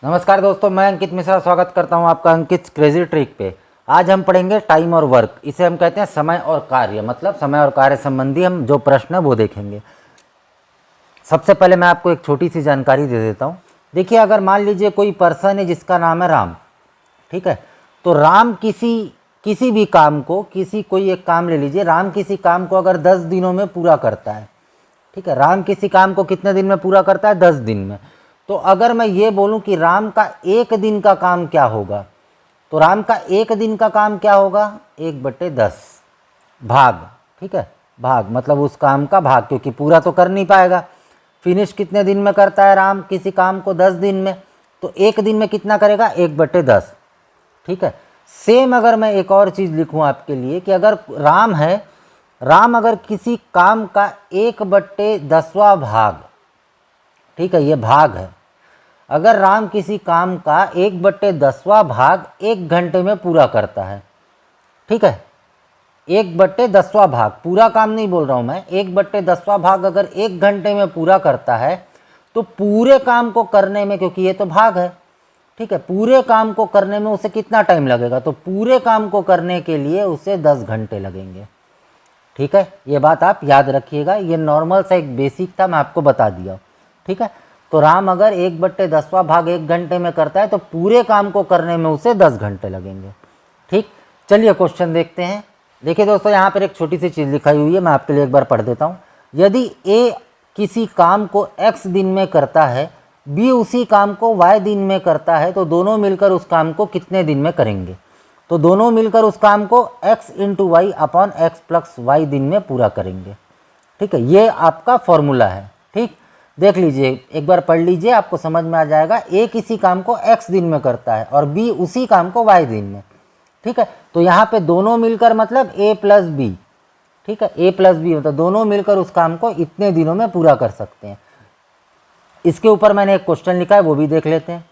नमस्कार दोस्तों, मैं अंकित मिश्रा स्वागत करता हूं आपका अंकित क्रेजी ट्रिक पे। आज हम पढ़ेंगे टाइम और वर्क। इसे हम कहते हैं समय और कार्य, मतलब समय और कार्य संबंधी हम जो प्रश्न है वो देखेंगे। सबसे पहले मैं आपको एक छोटी सी जानकारी दे देता हूं। देखिए, अगर मान लीजिए कोई पर्सन है जिसका नाम है राम, ठीक है। तो राम किसी भी काम को, कोई एक काम ले लीजिए, राम किसी काम को अगर 10 दिनों में पूरा करता है, ठीक है। राम किसी काम को कितने दिन में पूरा करता है? 10 दिन में। तो अगर मैं ये बोलूं कि राम का एक दिन का काम क्या होगा, तो राम का एक दिन का काम क्या होगा? 1/10 भाग, ठीक है। भाग मतलब उस काम का भाग, क्योंकि पूरा तो कर नहीं पाएगा। फिनिश कितने दिन में करता है राम किसी काम को? 10 दिन में। तो एक दिन में कितना करेगा? 1/10, ठीक है। सेम अगर मैं एक और चीज़ लिखूं आपके लिए कि अगर राम है, राम अगर किसी काम का 1/10वां भाग, ठीक है, ये भाग है, अगर राम किसी काम का 1/10वां भाग 1 घंटे में पूरा करता है, ठीक है, 1/10वां भाग, पूरा काम नहीं बोल रहा हूं मैं, 1/10वां भाग अगर 1 घंटे में पूरा करता है, तो पूरे काम को करने में, क्योंकि ये तो भाग है, ठीक है, पूरे काम को करने में उसे कितना टाइम लगेगा? तो पूरे काम को करने के लिए उसे 10 घंटे लगेंगे, ठीक है। ये बात आप याद रखिएगा, ये नॉर्मल सा एक बेसिक था, मैं आपको बता दिया, ठीक है। तो राम अगर 1/10वां भाग 1 घंटे में करता है तो पूरे काम को करने में उसे 10 घंटे लगेंगे, ठीक। चलिए क्वेश्चन देखते हैं। देखिए दोस्तों, यहाँ पर एक छोटी सी चीज़ लिखाई हुई है, मैं आपके लिए एक बार पढ़ देता हूँ। यदि ए किसी काम को x दिन में करता है, बी उसी काम को y दिन में करता है, तो दोनों मिलकर उस काम को कितने दिन में करेंगे? तो दोनों मिलकर उस काम को x × y upon x + y दिन में पूरा करेंगे, ठीक है। ये आपका फॉर्मूला है, ठीक। देख लीजिए, एक बार पढ़ लीजिए, आपको समझ में आ जाएगा। ए किसी काम को x दिन में करता है और बी उसी काम को y दिन में, ठीक है। तो यहाँ पे दोनों मिलकर मतलब a + b, ठीक है, a + b मतलब दोनों मिलकर उस काम को इतने दिनों में पूरा कर सकते हैं। इसके ऊपर मैंने एक क्वेश्चन लिखा है, वो भी देख लेते हैं।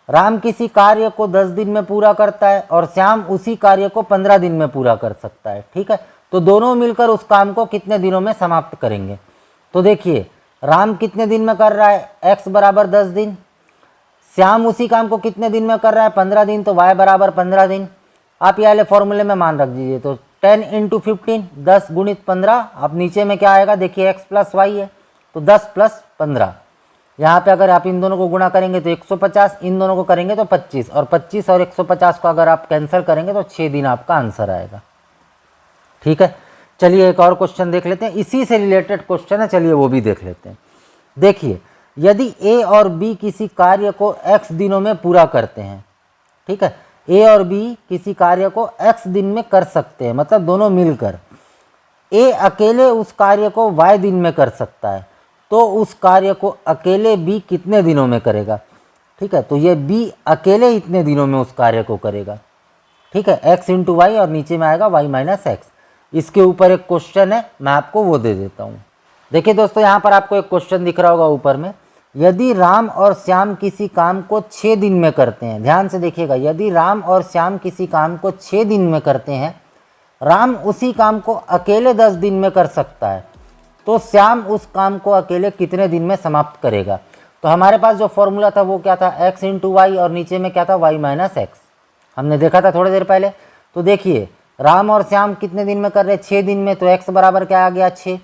राम किसी कार्य को 10 दिन में पूरा करता है और श्याम उसी कार्य को 15 दिन में पूरा कर सकता है, ठीक है। तो दोनों मिलकर उस काम को कितने दिनों में समाप्त करेंगे? तो देखिए, राम कितने दिन में कर रहा है? x = 10 दिन। श्याम उसी काम को कितने दिन में कर रहा है? 15 दिन। तो y = 15 दिन। आप ये वाले फॉर्मूले में मान रख दीजिए। तो 10 × 15, 10 × 15। अब नीचे में क्या आएगा? देखिए, x + y है, तो 10 + 15। यहाँ पे अगर आप इन दोनों को गुणा करेंगे तो 150, इन दोनों को करेंगे तो 25, और 25 और 150 को अगर आप कैंसिल करेंगे तो 6 दिन आपका आंसर आएगा, ठीक है। चलिए एक और क्वेश्चन देख लेते हैं, इसी से रिलेटेड क्वेश्चन है, चलिए वो भी देख लेते हैं। देखिए, यदि ए और बी किसी कार्य को x दिनों में पूरा करते हैं, ठीक है, ए और बी किसी कार्य को x दिन में कर सकते हैं, मतलब दोनों मिलकर। ए अकेले उस कार्य को y दिन में कर सकता है, तो उस कार्य को अकेले बी कितने दिनों में करेगा? ठीक है, तो ये बी अकेले इतने दिनों में उस कार्य को करेगा, ठीक है, x × y और नीचे में आएगा y - x। इसके ऊपर एक क्वेश्चन है, मैं आपको वो दे देता हूँ। देखिए दोस्तों, यहाँ पर आपको एक क्वेश्चन दिख रहा होगा ऊपर में। यदि राम और श्याम किसी काम को 6 दिन में करते हैं, ध्यान से देखिएगा, यदि राम और श्याम किसी काम को 6 दिन में करते हैं, राम उसी काम को अकेले 10 दिन में कर सकता है, तो श्याम उस काम को अकेले कितने दिन में समाप्त करेगा? तो हमारे पास जो फॉर्मूला था वो क्या था? x × y और नीचे में क्या था? y - x। हमने देखा था थोड़ी देर पहले। तो देखिए, राम और श्याम कितने दिन में कर रहे हैं? 6 दिन में। तो x बराबर क्या आ गया? 6।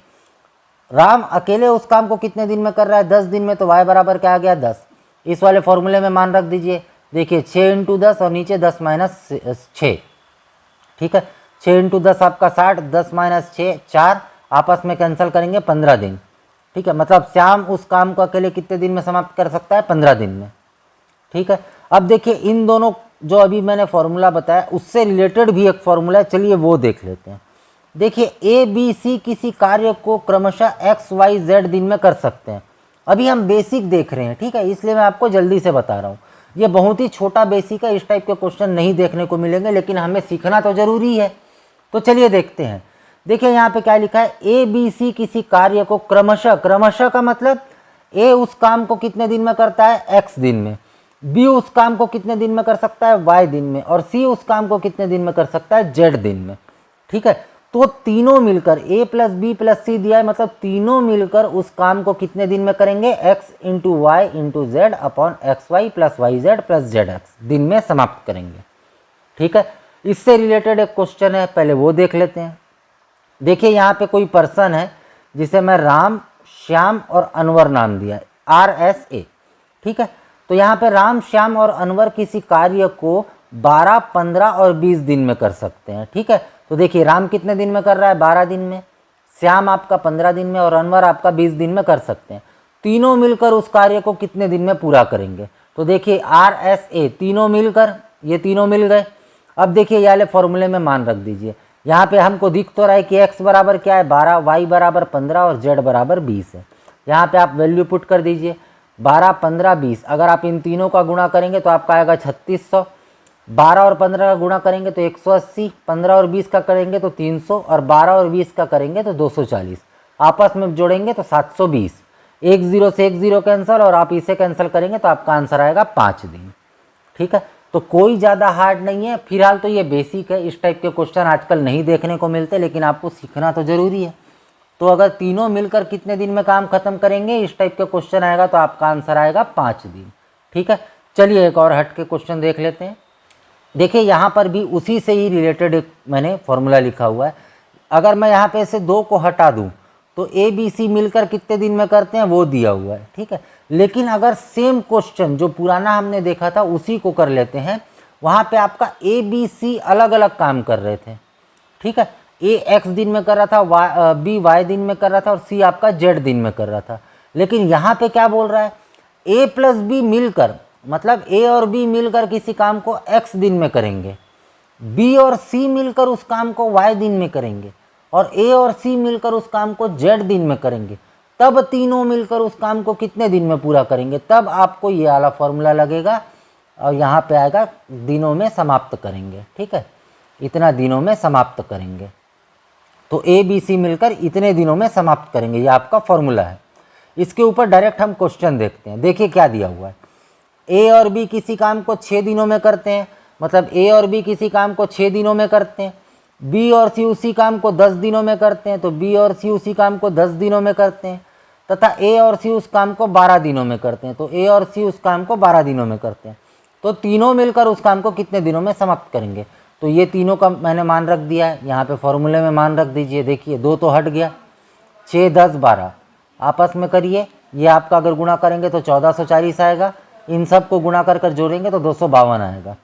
राम अकेले उस काम को कितने दिन में कर रहा है? 10 दिन में। तो y बराबर क्या आ गया? 10। इस वाले फॉर्मूले में मान रख दीजिए। देखिए, 6 × 10 और नीचे 10 - 6, ठीक है। 6 × 10 आपका 60, 10 - 6 4, आपस में कैंसिल करेंगे 15 दिन, ठीक है। मतलब श्याम उस काम को अकेले कितने दिन में समाप्त कर सकता है? 15 दिन में, ठीक है। अब देखिए, इन दोनों जो अभी मैंने फॉर्मूला बताया उससे रिलेटेड भी एक फॉर्मूला है, चलिए वो देख लेते हैं। देखिए, ए बी सी किसी कार्य को क्रमशः x y z दिन में कर सकते हैं। अभी हम बेसिक देख रहे हैं, ठीक है, इसलिए मैं आपको जल्दी से बता रहा हूँ। ये बहुत ही छोटा बेसिक है, इस टाइप के क्वेश्चन नहीं देखने को मिलेंगे, लेकिन हमें सीखना तो जरूरी है। तो चलिए देखते हैं। देखिए, यहाँ पे क्या लिखा है? ए बी सी किसी कार्य को क्रमशः, क्रमशः का मतलब ए उस काम को कितने दिन में करता है? x दिन में। बी उस काम को कितने दिन में कर सकता है? y दिन में। और सी उस काम को कितने दिन में कर सकता है? z दिन में, ठीक है। तो तीनों मिलकर a प्लस बी प्लस सी दिया है, मतलब तीनों मिलकर उस काम को कितने दिन में करेंगे, x into Y into Z upon X Y plus Y Z plus Z X, दिन में समाप्त करेंगे। ठीक है, इससे रिलेटेड एक क्वेश्चन है, पहले वो देख लेते हैं। देखिए यहाँ पे कोई पर्सन है जिसे मैं राम, श्याम और अनवर नाम दिया है, RSA। ठीक है, तो यहाँ पे राम, श्याम और अनवर किसी कार्य को 12, 15 और 20 दिन में कर सकते हैं। ठीक है, तो देखिए राम कितने दिन में कर रहा है, 12 दिन में, श्याम आपका 15 दिन में और अनवर आपका 20 दिन में कर सकते हैं। तीनों मिलकर उस कार्य को कितने दिन में पूरा करेंगे, तो देखिए RSA तीनों मिलकर, ये तीनों मिल गए। अब देखिए ये वाले फॉर्मूले में मान रख दीजिए, यहाँ पे हमको दिख तो रहा है कि x बराबर क्या है 12, y बराबर 15 और z बराबर 20 है। यहाँ पे आप वैल्यू पुट कर दीजिए, 12, 15, 20। अगर आप इन तीनों का गुणा करेंगे तो आपका आएगा 3600, 12 और 15 का गुणा करेंगे तो 180, 15 और 20 का करेंगे तो 300 और 12 और 20 का करेंगे तो 240, आपस में जोड़ेंगे तो 720। एक जीरो से एक जीरो कैंसिल और आप इसे कैंसिल करेंगे तो आपका आंसर आएगा 5 दिन। ठीक है, तो कोई ज़्यादा हार्ड नहीं है, फिलहाल तो ये बेसिक है, इस टाइप के क्वेश्चन आजकल नहीं देखने को मिलते, लेकिन आपको सीखना तो ज़रूरी है। तो अगर तीनों मिलकर कितने दिन में काम खत्म करेंगे, इस टाइप के क्वेश्चन आएगा तो आपका आंसर आएगा 5 दिन। ठीक है, चलिए एक और हट के क्वेश्चन देख लेते हैं। देखिए यहाँ पर भी उसी से ही रिलेटेड एक मैंने फॉर्मूला लिखा हुआ है। अगर मैं यहाँ पे से 2 को हटा दूँ तो ABC मिलकर कितने दिन में करते हैं वो दिया हुआ है। ठीक है, लेकिन अगर सेम क्वेश्चन जो पुराना हमने देखा था उसी को कर लेते हैं, वहाँ पे आपका ABC अलग अलग काम कर रहे थे। ठीक है, A x दिन में कर रहा था, B y दिन में कर रहा था और C आपका Z दिन में कर रहा था। लेकिन यहाँ पे क्या बोल रहा है, A प्लस बी मिलकर, मतलब A और B मिलकर किसी काम को x दिन में करेंगे, B और C मिलकर उस काम को y दिन में करेंगे और A और C मिलकर उस काम को z दिन में करेंगे, तब तीनों मिलकर उस काम को कितने दिन में पूरा करेंगे, तब आपको ये वाला फॉर्मूला लगेगा और यहाँ पे आएगा दिनों में समाप्त करेंगे। ठीक है, इतना दिनों में समाप्त करेंगे, तो ABC मिलकर इतने दिनों में समाप्त करेंगे, ये आपका फॉर्मूला है। इसके ऊपर डायरेक्ट हम क्वेश्चन देखते हैं। देखिए क्या दिया हुआ है, A और B किसी काम को 6 दिनों में करते हैं, मतलब A और B किसी काम को 6 दिनों में करते हैं, B और C उसी काम को 10 दिनों में करते हैं, तो B और C उसी काम को 10 दिनों में करते हैं, तथा A और C उस काम को 12 दिनों में करते हैं, तो A और C उस काम को 12 दिनों में करते हैं, तो तीनों मिलकर उस काम को कितने दिनों में समाप्त करेंगे। तो ये तीनों का मैंने मान रख दिया है, यहाँ पे फॉर्मूले में मान रख दीजिए। देखिए 2 तो हट गया, 6, 10, 12 आपस में करिए, ये आपका अगर गुणा करेंगे तो 1440 आएगा, इन सब को गुणा कर जोड़ेंगे तो 252 आएगा।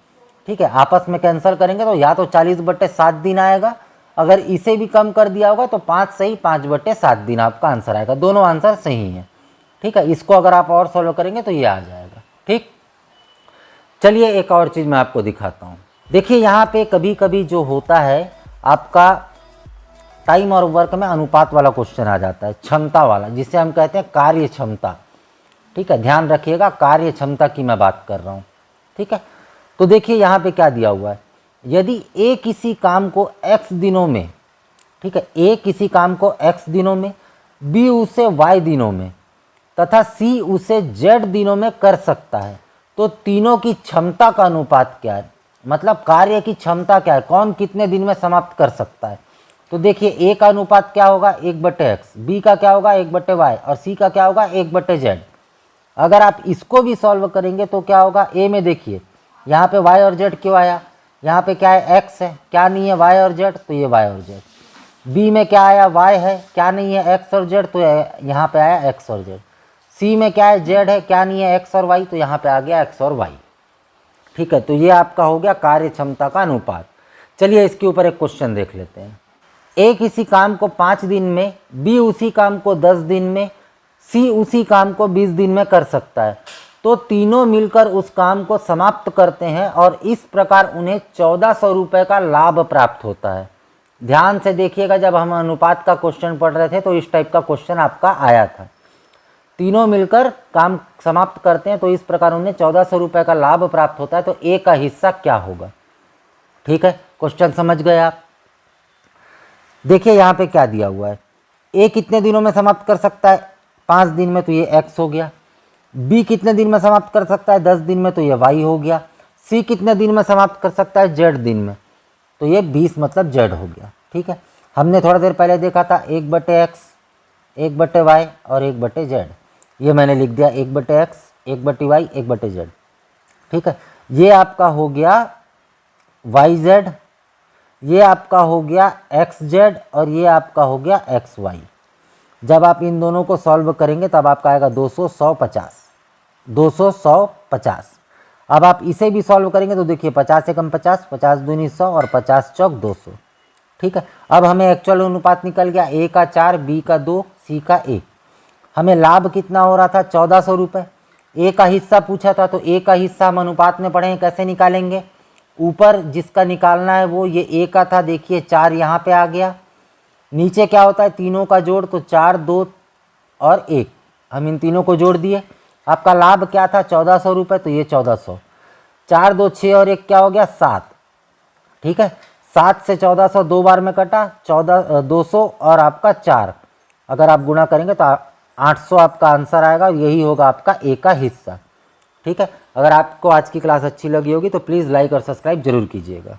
ठीक है, आपस में कैंसिल करेंगे तो या तो 40/7 दिन आएगा, अगर इसे भी कम कर दिया होगा तो 5 सही 5/7 दिन आपका आंसर आएगा। दोनों आंसर सही हैं। ठीक है, इसको अगर आप और सॉल्व करेंगे तो ये आ जाएगा। ठीक, चलिए एक और चीज़ मैं आपको दिखाता हूँ। देखिए यहाँ पे कभी कभी जो होता है आपका टाइम और वर्क में अनुपात वाला क्वेश्चन आ जाता है, क्षमता वाला, जिसे हम कहते हैं कार्य क्षमता। ठीक है, ध्यान रखिएगा, कार्य क्षमता की मैं बात कर रहा हूँ। ठीक है, तो देखिए यहाँ पे क्या दिया हुआ है, यदि A किसी काम को x दिनों में, ठीक है, A किसी काम को x दिनों में, B उसे y दिनों में तथा C उसे z दिनों में कर सकता है, तो तीनों की क्षमता का अनुपात क्या है, मतलब कार्य की क्षमता क्या है, कौन कितने दिन में समाप्त कर सकता है। तो देखिए A का अनुपात क्या होगा 1/x, B का क्या होगा 1/y और C का क्या होगा 1/z। अगर आप इसको भी सॉल्व करेंगे तो क्या होगा, A में देखिए यहाँ पे y और z क्यों आया, यहाँ पे क्या है x है, क्या नहीं है y और z, तो ये y और z। B में क्या आया y है, क्या नहीं है x और z, तो यहाँ पे आया x और z। C में क्या है z है, क्या नहीं है x और y, तो यहाँ पे आ गया x और y। ठीक है, तो ये आपका हो गया कार्य क्षमता का अनुपात। चलिए इसके ऊपर एक क्वेश्चन देख लेते हैं। A किसी काम को 5 दिन में, B उसी काम को 10 दिन में, C उसी काम को 20 दिन में कर सकता है, तो तीनों मिलकर उस काम को समाप्त करते हैं और इस प्रकार उन्हें 1400 रुपये का लाभ प्राप्त होता है। ध्यान से देखिएगा, जब हम अनुपात का क्वेश्चन पढ़ रहे थे तो इस टाइप का क्वेश्चन आपका आया था। तीनों मिलकर काम समाप्त करते हैं तो इस प्रकार उन्हें 1400 रुपये का लाभ प्राप्त होता है, तो A का हिस्सा क्या होगा। ठीक है, क्वेश्चन समझ गए आप। देखिए यहाँ पे क्या दिया हुआ है, A कितने दिनों में समाप्त कर सकता है 5 दिन में, तो ये x हो गया। B कितने दिन में समाप्त कर सकता है 10 दिन में, तो ये y हो गया। C कितने दिन में समाप्त कर सकता है z दिन में, तो ये 20 मतलब z हो गया। ठीक है, हमने थोड़ा देर पहले देखा था 1/x, 1/y और 1/z। ये मैंने लिख दिया 1/x, 1/y, 1/z। ठीक है, ये आपका हो गया yz, ये आपका हो गया xz और ये आपका हो गया xy। जब आप इन दोनों को सॉल्व करेंगे तब आपका आएगा 200, 100, 50, 200, 100, 50। अब आप इसे भी सॉल्व करेंगे तो देखिए 50 से कम 50, 50 दूनी 100 और 50 चौक 200। ठीक है, अब हमें एक्चुअल अनुपात निकल गया, ए का 4, बी का 2, सी का 1। हमें लाभ कितना हो रहा था, 1400 रुपये। ए का हिस्सा पूछा था तो ए का हिस्सा हम अनुपात में पढ़े हैं, कैसे निकालेंगे। ऊपर जिसका निकालना है वो ये ए का था, देखिए 4 यहाँ पे आ गया। नीचे क्या होता है, तीनों का जोड़, तो 4, 2 और 1, हम इन तीनों को जोड़ दिए। आपका लाभ क्या था, 1400 रुपये, तो ये 1400। 4, 2, 6 और 1 क्या हो गया, 7। ठीक है, 7 से 1400 दो बार में कटा, 200 और आपका 4, अगर आप गुणा करेंगे तो 800 आपका आंसर आएगा और यही होगा आपका ए का हिस्सा। ठीक है, अगर आपको आज की क्लास अच्छी लगी होगी तो प्लीज़ लाइक और सब्सक्राइब जरूर कीजिएगा।